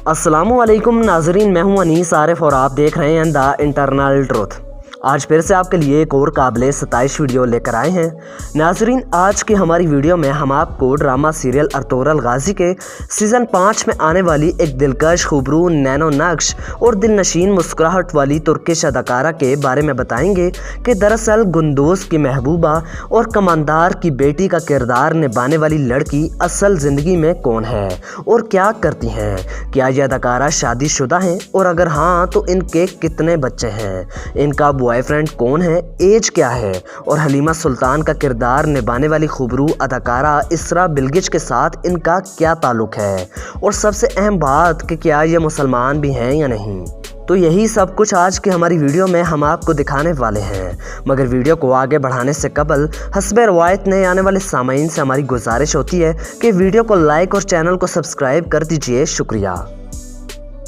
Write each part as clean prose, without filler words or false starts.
अस्सलामु अलैकुम नाजरीन, मैं हूं अनीस आरिफ और आप देख रहे हैं द इंटरनल ट्रुथ। आज फिर से आपके लिए एक और काबिल सताइश वीडियो लेकर आए हैं। नाजरीन, आज की हमारी वीडियो में हम आपको ड्रामा सीरियल अर्तुगरुल गाजी के सीज़न 5 में आने वाली एक दिलकश, खूबरू, नैनो नक्श और दिलनशीन मुस्कुराहट वाली तुर्किश अदाकारा के बारे में बताएंगे कि दरअसल गुंदोज़ की महबूबा और कमानदार की बेटी का किरदार निभाने वाली लड़की असल ज़िंदगी में कौन है और क्या करती हैं। क्या ये अदाकारा शादीशुदा हैं और अगर हाँ तो इनके कितने बच्चे हैं, इनका बॉयफ्रेंड कौन है, एज क्या है और हलीमा सुल्तान का किरदार निभाने वाली खूबरू अदाकारा इसरा बिल्गिच के साथ इनका क्या ताल्लुक़ है और सबसे अहम बात कि क्या ये मुसलमान भी हैं या नहीं। तो यही सब कुछ आज की हमारी वीडियो में हम आपको दिखाने वाले हैं। मगर वीडियो को आगे बढ़ाने से कबल हस्बे रवायत नए आने वाले सामाईन से हमारी गुजारिश होती है कि वीडियो को लाइक और चैनल को सब्सक्राइब कर दीजिए। शुक्रिया।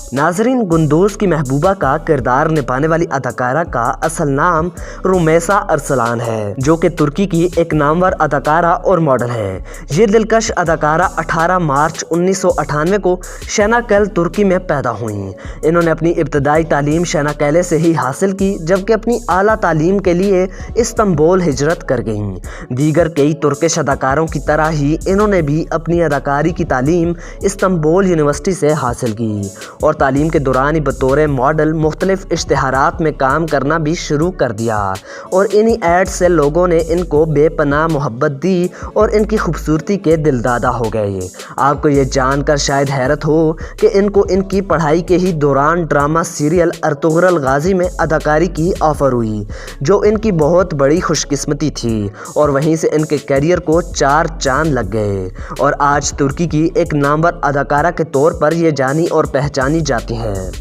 नाजरीन, गुंदोज़ की महबूबा का किरदार निभाने वाली अदाकारा का असल नाम रुमैसा अरसलान है, जो कि तुर्की की एक नामवर अदाकारा और मॉडल है। ये दिलकश अदाकारा 18 मार्च 1998 को शनाकल तुर्की में पैदा हुई। इन्होंने अपनी इब्तदाई तालीम शनाकले से ही हासिल की, जबकि अपनी आला तालीम के लिए इस्तांबुल हिजरत कर गईं। दीगर कई तुर्किश अदाकारों की तरह ही इन्होंने भी अपनी अदाकारी की तालीम इस्तांबुल यूनिवर्सिटी से हासिल की और तालीम के दौरान ही बतौर मॉडल मुख्तलिफ इश्तिहारात में काम करना भी शुरू कर दिया और इन्हीं एड से लोगों ने इनको बेपनाह मोहब्बत दी और इनकी खूबसूरती के दिलदादा हो गए। आपको ये जानकर शायद हैरत हो कि इनको इनकी पढ़ाई के ही दौरान ड्रामा सीरियल अर्तुगरुल गाजी में अदाकारी की ऑफ़र हुई, जो इनकी बहुत बड़ी खुशकिस्मती थी और वहीं से इनके करियर को 4 चांद लग गए और आज तुर्की की एक नामवर अदाकारा के तौर पर ये जानी और पहचानी जाती हैं।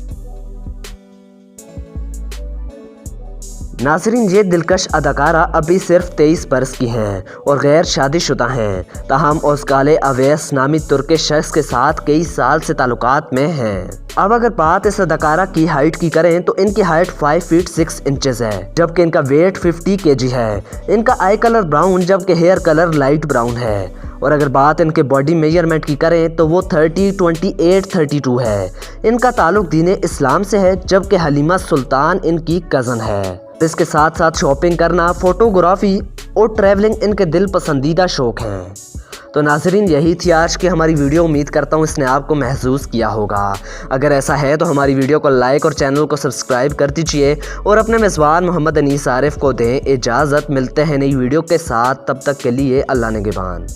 नाज़रीन, ये दिलकश अदाकारा अभी सिर्फ 23 बरस की हैं और गैर शादीशुदा हैं, ताहम ओस्काले अवैस नामी तुर्किश शख्स के साथ कई साल से ताल्लुकात में हैं। अब अगर बात इस अदाकारा की हाइट की करें तो इनकी हाइट 5 फीट 6 इंचेस है, जबकि इनका वेट 50 kg है। इनका आई कलर ब्राउन जबकि हेयर कलर लाइट ब्राउन है और अगर बात इनके बॉडी मेजरमेंट की करें तो वो 30, 28, 32 है। इनका ताल्लुक दीन इस्लाम से है, जबकि हलीमा सुल्तान इनकी कज़न है। इसके साथ साथ शॉपिंग करना, फोटोग्राफी और ट्रैवलिंग इनके दिल पसंदीदा शौक़ हैं। तो नाजरीन, यही थी आज की हमारी वीडियो। उम्मीद करता हूँ इसने आपको महसूस किया होगा। अगर ऐसा है तो हमारी वीडियो को लाइक और चैनल को सब्सक्राइब कर दीजिए और अपने मेज़बान मोहम्मद अनीस आरिफ को दें इजाज़त। मिलते हैं नई वीडियो के साथ, तब तक के लिए अल्लाह निगहबान।